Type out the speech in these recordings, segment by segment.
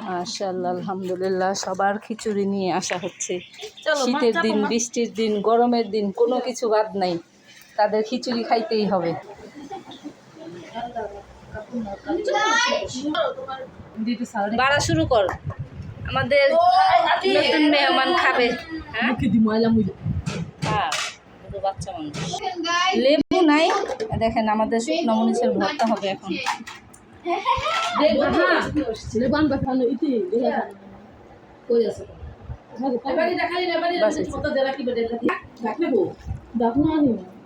মাশাআল্লাহ, আলহামদুলিল্লাহ, সবার খিচুড়ি নিয়ে আসা হচ্ছে। শীতের দিন, বৃষ্টির দিন, গরমের দিন, কোনো কিছু বাদ নাই, তাদের খিচুড়ি খাইতেই হবে। বাড়া শুরু কর, আমাদের নতুন মেহমান খাবে। হ্যাঁ, বাচ্চা মানুষ। লেবু নাই, দেখেন আমাদের শুকনো মরিচের ভর্তা হবে এখন।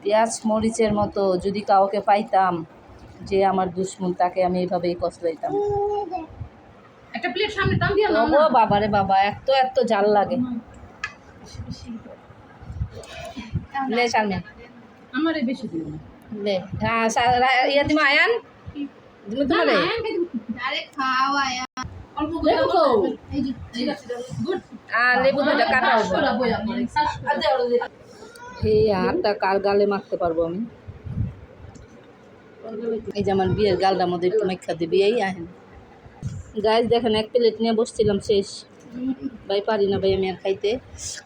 পেঁয়াজ মরিচের মতো যদি কাউকে পাইতাম যে আমার দুশ্মন, তাকে আমি এইভাবেই কসলাইতাম। একটা প্লেট সামনে টান দিয়া নাও। ও বাবারে বাবা, এত এত জাল লাগে। লে সামনে আমারে বেশি দিও না। লে, হ্যাঁ ইয়া দিমা আয়ান দিমা তোমারে আরে খাও আয়া অল্প করে দাও। এই যে গুড। লেবু দুটো কাটা হবে। এই হাতটা কার গালে মারতে পারবো আমি? এই যে আমার বিয়ের গালটার মধ্যে একটু মেখা দিবি। এই আহেন গাইজ, দেখেন এক প্লেট নিয়ে বসছিলাম, শেষ ভাই, পারি না ভাই আমি আর খাইতে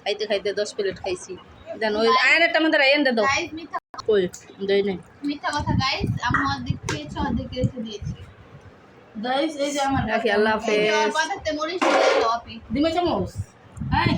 খাইতে খাইতে 10 প্লেট খাইছি। জান ওই আয়ের একটা আমাদের আয়েনটা দাও। গাইস মিথ্যা কই দেই নাই, মিথ্যা কথা গাইস, আমি অর্ধেক খেয়েছি, অর্ধেক রেখে দিয়েছি। গাইস এই যে আমার রাখি, আল্লাহ হাফেজ। পাতাতে মরিচ দিয়ে দাও আপনি। দিমা চামচ। এই